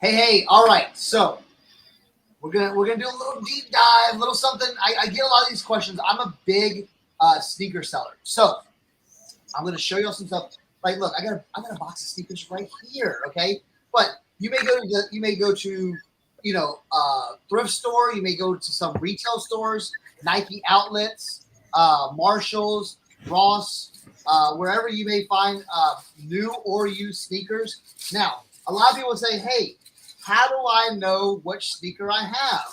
Hey, all right. So we're gonna do a little deep dive, a little something. I get a lot of these questions. I'm a big sneaker seller, so I'm gonna show you all some stuff. Like, look, I got a box of sneakers right here. Okay, but you may go to thrift store. You may go to some retail stores, Nike outlets, Marshalls, Ross, wherever you may find new or used sneakers. Now, a lot of people say, "Hey, how do I know which sneaker I have?"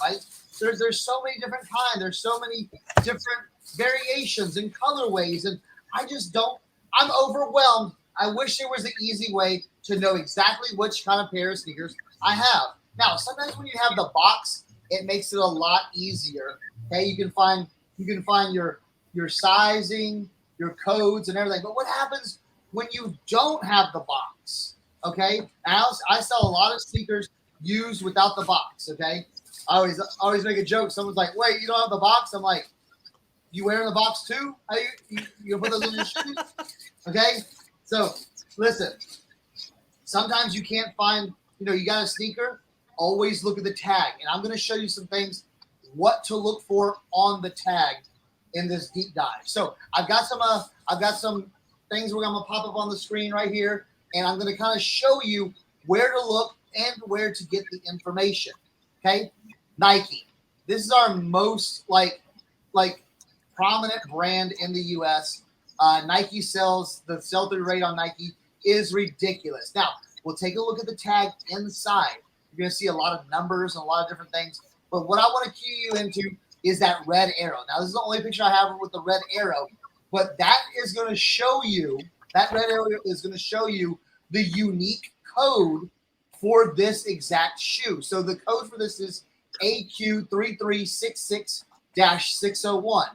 There's so many different kinds. There's so many different variations and colorways, and I just don't. I'm overwhelmed. I wish there was an easy way to know exactly which kind of pair of sneakers I have. Now, sometimes when you have the box, it makes it a lot easier. Okay, you can find your sizing, your codes, and everything. But what happens when you don't have the box? Okay, I sell a lot of sneakers used without the box. Okay, I always make a joke. Someone's like, "Wait, you don't have the box?" I'm like, "You wearing the box too? How you put those in your shoes?" Okay, so listen. Sometimes you can't find. You got a sneaker. Always look at the tag, and I'm going to show you some things what to look for on the tag in this deep dive. So I've got some things we're going to pop up on the screen right here, and I'm going to kind of show you where to look and where to get the information. Okay, Nike. This is our most like prominent brand in the U.S. Nike the sell-through rate on Nike is ridiculous. Now we'll take a look at the tag inside. You're going to see a lot of numbers and a lot of different things. But what I want to cue you into is that red arrow. Now, this is the only picture I have with the red arrow, but that is going to show you, that red arrow is going to show you the unique code for this exact shoe. So the code for this is AQ3366-601.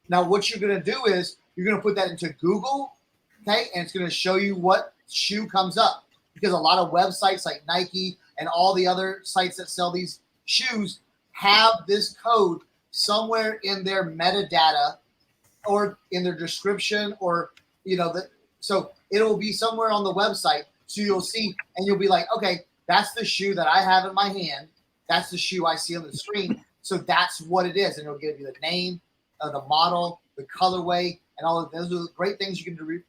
Now, what you're going to do is you're going to put that into Google, okay, and it's going to show you what shoe comes up. Because a lot of websites like Nike and all the other sites that sell these shoes have this code somewhere in their metadata or in their description, or so it'll be somewhere on the website. So you'll see and you'll be like, okay, that's the shoe that I have in my hand. That's the shoe I see on the screen. So that's what it is, and it'll give you the name, the model, the colorway, and all of those are great things you can do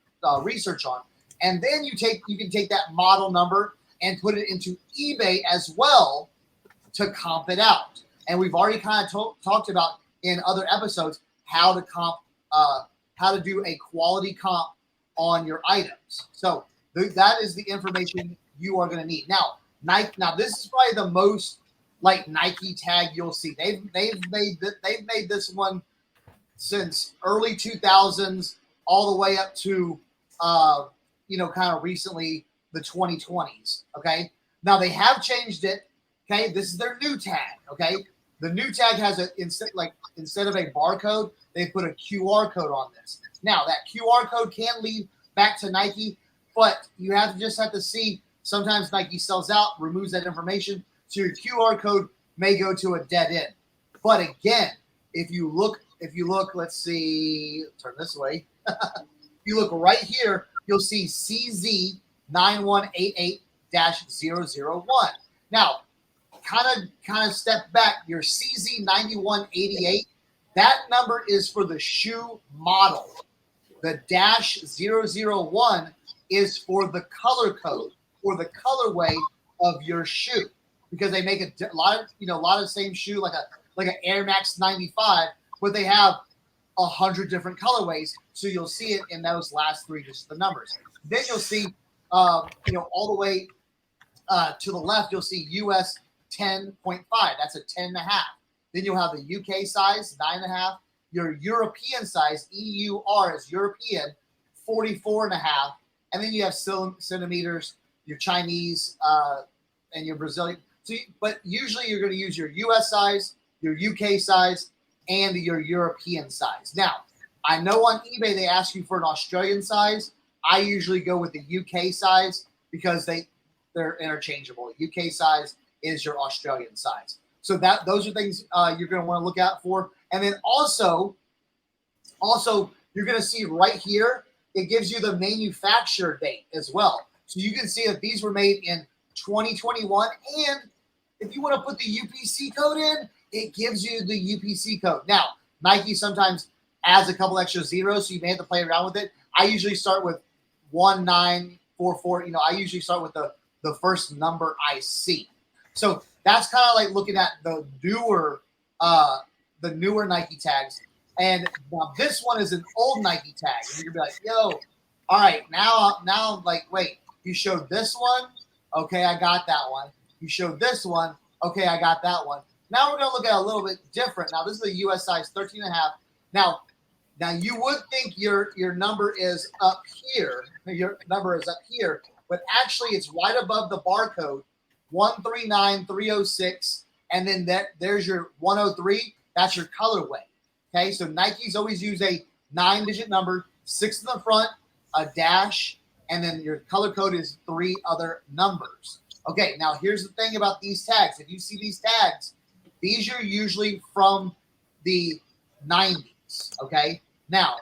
research on. And then you can take that model number and put it into eBay as well to comp it out. And we've already kind of talked about in other episodes how to do a quality comp on your items. So that is the information you are going to need. Now, Nike. Now this is probably the most like Nike tag you'll see. They've made this one since early 2000s all the way up to kind of recently the 2020s. Okay, now they have changed it. Okay, this is their new tag. Okay, the new tag has instead of a barcode, they put a QR code on this. Now that QR code can lead back to Nike, but you just have to see. Sometimes Nike sells out, removes that information, so your QR code may go to a dead end. But again, if you look, let's see, turn this way. If you look right here, you'll see CZ9188-001. Now, kind of step back. Your CZ9188, that number is for the shoe model. The -001 is for the color code or the colorway of your shoe, because they make a lot of same shoe like an Air Max 95, but they have 100 different colorways. So you'll see it in those last three, just the numbers. Then you'll see, all the way to the left, you'll see US 10.5. That's a 10.5. Then you'll have the UK size, 9.5. Your European size, EUR is European, 44.5. And then you have centimeters, your Chinese, and your Brazilian. But usually you're going to use your US size, your UK size, and your European size. Now, I know on eBay they ask you for an Australian size. I usually go with the UK size because they're interchangeable. UK size is your Australian size. So those are things you're going to want to look out for. And then also you're going to see right here, it gives you the manufacturer date as well. So you can see that these were made in 2021. And if you want to put the UPC code in, it gives you the UPC code. Now, Nike sometimes adds a couple extra zeros, so you may have to play around with it. I usually start with 1944. I usually start with the first number I see. So that's kind of like looking at the newer Nike tags. And now this one is an old Nike tag. And you're gonna be like, yo, all right, now I'm like, wait, you showed this one, okay, I got that one. You showed this one, okay, I got that one. Now we're gonna look at a little bit different. Now this is a US size 13.5. Now you would think your number is up here. Your number is up here, but actually it's right above the barcode, 139306, and then there's your 103. That's your colorway. Okay, so Nikes always use a 9-digit number, 6 in the front, a dash, and then your color code is 3 other numbers. Okay, now here's the thing about these tags. If you see these tags, these are usually from the 90s. Okay, now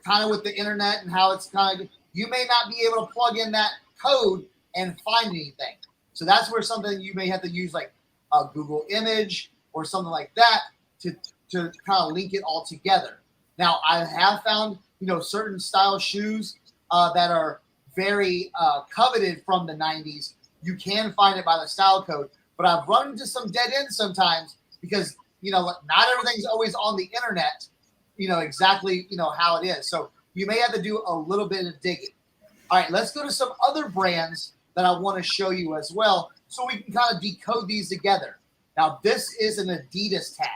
kind of with the internet and how it's kind of, you may not be able to plug in that code and find anything. So that's where something you may have to use like a Google image or something like that to kind of link it all together. Now, I have found, certain style shoes that are very coveted from the 90s. You can find it by the style code, but I've run into some dead ends sometimes because, not everything's always on the internet, exactly, how it is. So you may have to do a little bit of digging. All right, let's go to some other brands that I want to show you as well so we can kind of decode these together. Now, this is an Adidas tag.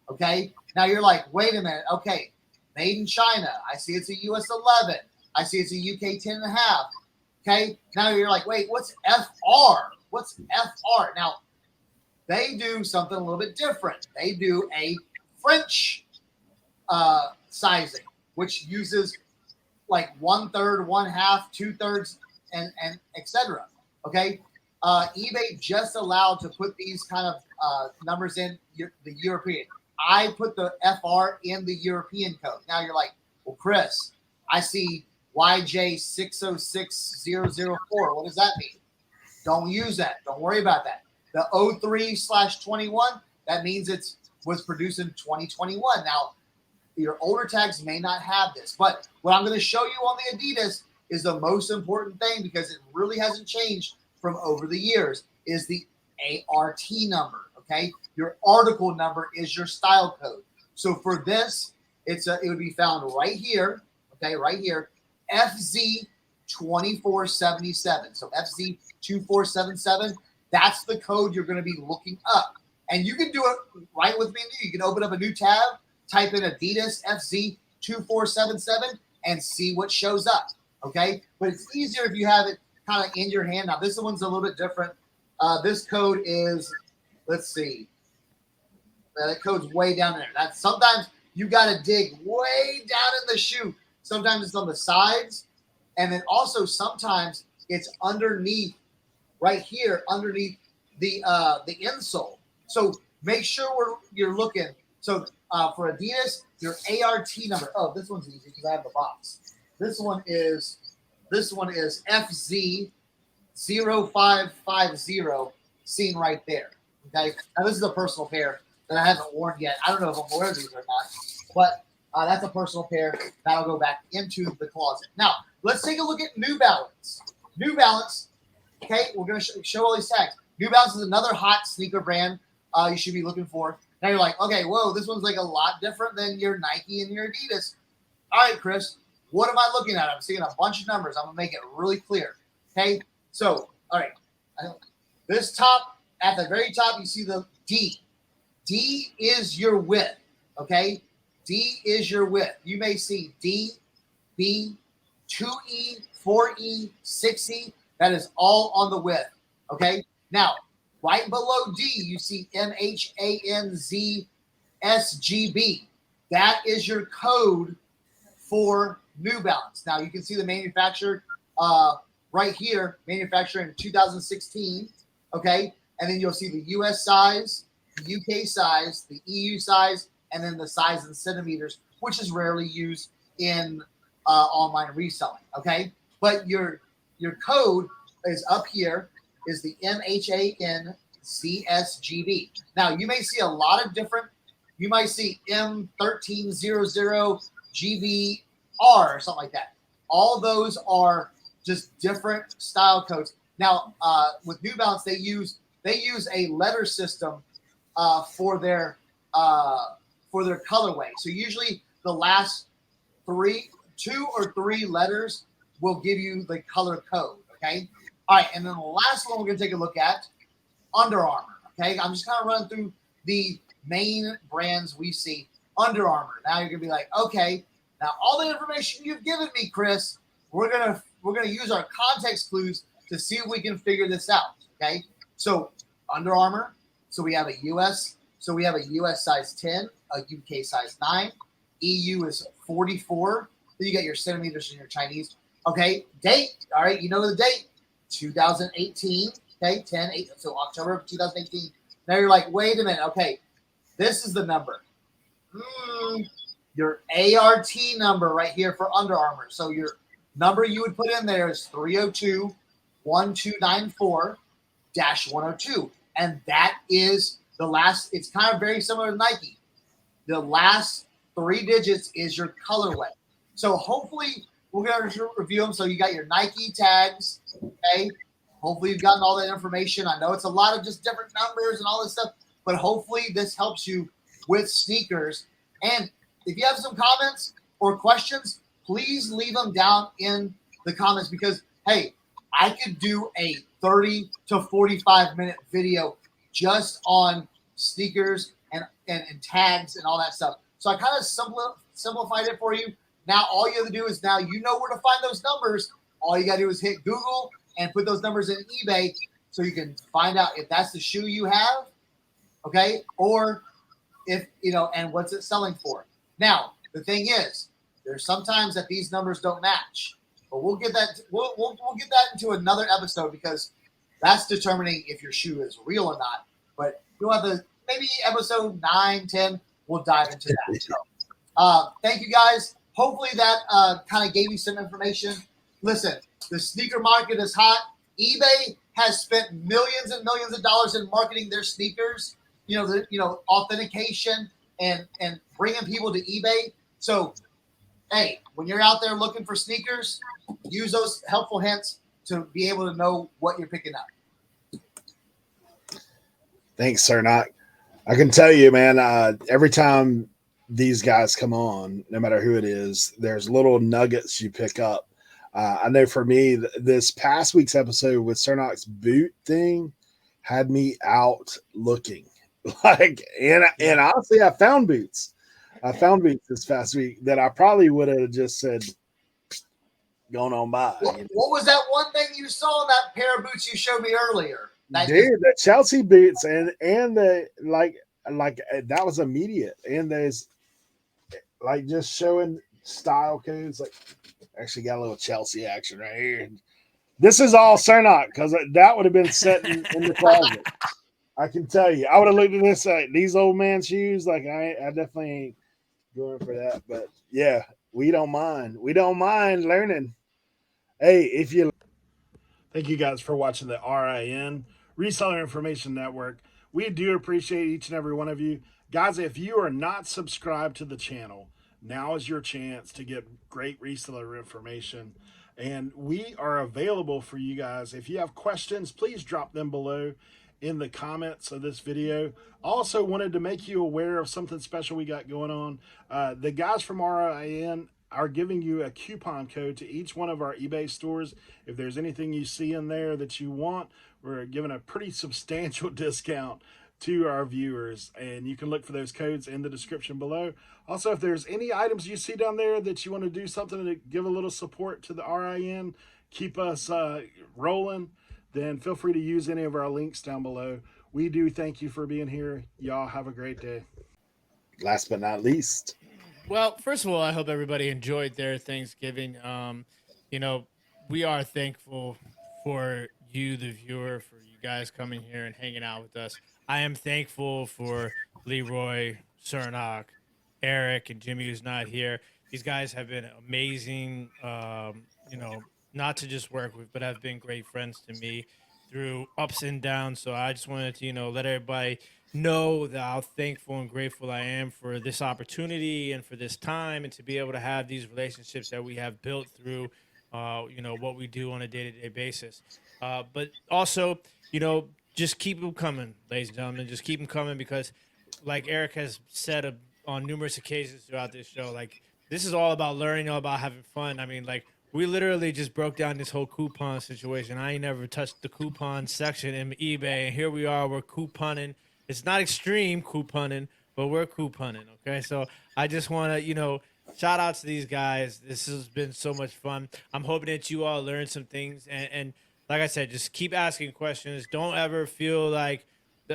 Okay, now you're like, wait a minute. Okay, made in China. I see it's a US 11. I see it's a UK 10.5. Okay, now you're like, wait, what's FR? What's FR? Now, they do something a little bit different. They do a French sizing, which uses like 1/3, 1/2, 2/3, and etc. Okay, eBay just allowed to put these kind of numbers in the European. I put the FR in the European code. Now you're like, well, Chris, I see YJ606004. What does that mean? Don't use that. Don't worry about that. The 03/21, that means it was produced in 2021. Now, your older tags may not have this, but what I'm going to show you on the Adidas is the most important thing because it really hasn't changed from over the years, is the ART number. Okay, your article number is your style code. So for this, it would be found right here. Okay, right here, FZ2477. So FZ2477. That's the code you're going to be looking up, and you can do it right with me. You can open up a new tab, type in Adidas FZ2477, and see what shows up. Okay, but it's easier if you have it kind of in your hand. Now this one's a little bit different. This code is. Let's see. That code's way down there. That's sometimes you got to dig way down in the shoe. Sometimes it's on the sides, and then also sometimes it's underneath, right here, underneath the insole. So make sure you're looking. So for Adidas, your ART number. Oh, this one's easy because I have the box. This one is FZ0550, seen right there. Okay, now this is a personal pair that I haven't worn yet. I don't know if I'm wearing these or not, but that's a personal pair that'll go back into the closet. Now let's take a look at New Balance. New Balance. Okay, we're gonna show all these tags. New Balance is another hot sneaker brand you should be looking for. Now you're like, okay, whoa, this one's like a lot different than your Nike and your Adidas. All right, Chris, what am I looking at? I'm seeing a bunch of numbers. I'm gonna make it really clear. Okay, so all right, this top. At the very top, you see the D. D is your width, okay? D is your width. You may see D, B, 2E, 4E, 6E. That is all on the width, okay? Now, right below D, you see MHANZSGB. That is your code for New Balance. Now, you can see the manufacturer right here, manufacturer in 2016, okay? And then you'll see the US size, the UK size, the EU size, and then the size in centimeters, which is rarely used in online reselling. Okay, but your code is up here, is the MHANCSGB. Now, you may see a lot of different, you might see M1300GBR or something like that. All those are just different style codes. Now, with New Balance, they use a letter system for their colorway. So usually the last two or three letters will give you the color code. Okay. All right. And then the last one we're going to take a look at, Under Armour. Okay. I'm just kind of running through the main brands we see. Under Armour. Now you're going to be like, okay, now all the information you've given me, Chris, we're going to use our context clues to see if we can figure this out. Okay. So Under Armour. So we have a US size 10, a UK size 9. EU is 44. Then you got your centimeters and your Chinese. Okay, date. All right, you know the date, 2018. Okay, 10/8. So October of 2018. Now you're like, wait a minute. Okay, this is the number. Your ART number right here for Under Armour. So your number you would put in there is 302-1294-102, and that is the last. It's kind of very similar to Nike. The last 3 digits is your colorway. So hopefully we're going to review them. So you got your Nike tags. Okay. Hopefully you've gotten all that information. I know it's a lot of just different numbers and all this stuff, but hopefully this helps you with sneakers. And if you have some comments or questions, please leave them down in the comments because, hey, I could do a 30 to 45 minute video just on sneakers and tags and all that stuff. So I kind of simplified it for you. Now all you have to do is now you know where to find those numbers. All you got to do is hit Google and put those numbers in eBay so you can find out if that's the shoe you have, okay, or if, and what's it selling for. Now, the thing is, there's sometimes that these numbers don't match, but we'll get that into another episode because that's determining if your shoe is real or not. But you'll have maybe episode 9, 10, we'll dive into that. So, thank you guys. Hopefully that kind of gave you some information. Listen, the sneaker market is hot. eBay has spent millions and millions of dollars in marketing their sneakers, authentication and bringing people to eBay. So, hey, when you're out there looking for sneakers, use those helpful hints to be able to know what you're picking up. Thanks, Cernoch. I can tell you, man, every time these guys come on, no matter who it is, there's little nuggets you pick up. I know for me, this past week's episode with Cernoch's boot thing had me out looking. And honestly, I found boots. This past week that I probably would have just said, going on by. What was that one thing you saw in that pair of boots you showed me earlier? The Chelsea boots and the like that was immediate. And there's like just showing style codes. Like actually got a little Chelsea action right here. This is all Cernoch because that would have been sitting in the closet. I can tell you, I would have looked at this these old man shoes. Like I definitely ain't going for that. But yeah, we don't mind. We don't mind learning. Hey, if you thank you guys for watching the RIN Reseller Information Network. We do appreciate each and every one of you. Guys, if you are not subscribed to the channel, now is your chance to get great reseller information. And we are available for you guys. If you have questions, please drop them below in the comments of this video. Also wanted to make you aware of something special we got going on. The guys from RIN are giving you a coupon code to each one of our eBay stores. If there's anything you see in there that you want, we're giving a pretty substantial discount to our viewers, and you can look for those codes in the description below. Also, if there's any items you see down there that you want to do something to give a little support to the RIN, keep us rolling, then feel free to use any of our links down below. We do thank you for being here. Y'all have a great day. Last but not least, well, first of all, I hope everybody enjoyed their Thanksgiving. We are thankful for you, the viewer, for you guys coming here and hanging out with us. I am thankful for Leroy, Cernoch, Eric, and Jimmy, who's not here. These guys have been amazing, not to just work with, but have been great friends to me. through ups and downs. So I just wanted to, let everybody know that how thankful and grateful I am for this opportunity and for this time and to be able to have these relationships that we have built through, what we do on a day-to-day basis. But also, just keep them coming, ladies and gentlemen. Just keep them coming because, like Eric has said on numerous occasions throughout this show, like this is all about learning, all about having fun. I mean, like we literally just broke down this whole coupon situation. I ain't never touched the coupon section in eBay, and here we are. We're couponing. It's not extreme couponing, but we're couponing. Okay, so I just want to, shout out to these guys. This has been so much fun. I'm hoping that you all learned some things, and like I said, just keep asking questions. Don't ever feel like,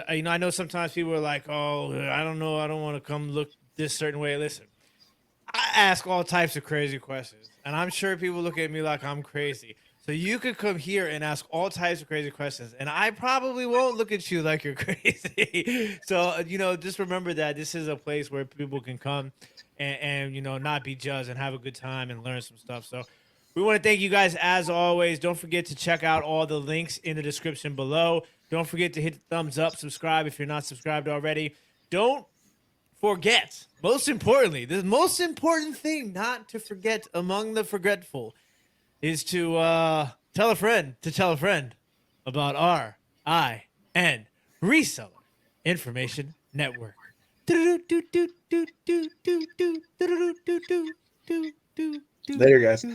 I know sometimes people are like, oh, I don't know, I don't want to come look this certain way. Listen, I ask all types of crazy questions, and I'm sure people look at me like I'm crazy. So you could come here and ask all types of crazy questions, and I probably won't look at you like you're crazy. So, just remember that this is a place where people can come and not be judged and have a good time and learn some stuff. So we want to thank you guys as always. Don't forget to check out all the links in the description below. Don't forget to hit the thumbs up, subscribe if you're not subscribed already. Don't forget, most importantly, the most important thing not to forget among the forgetful is to tell a friend about RIN Reseller Information Network. Later, guys.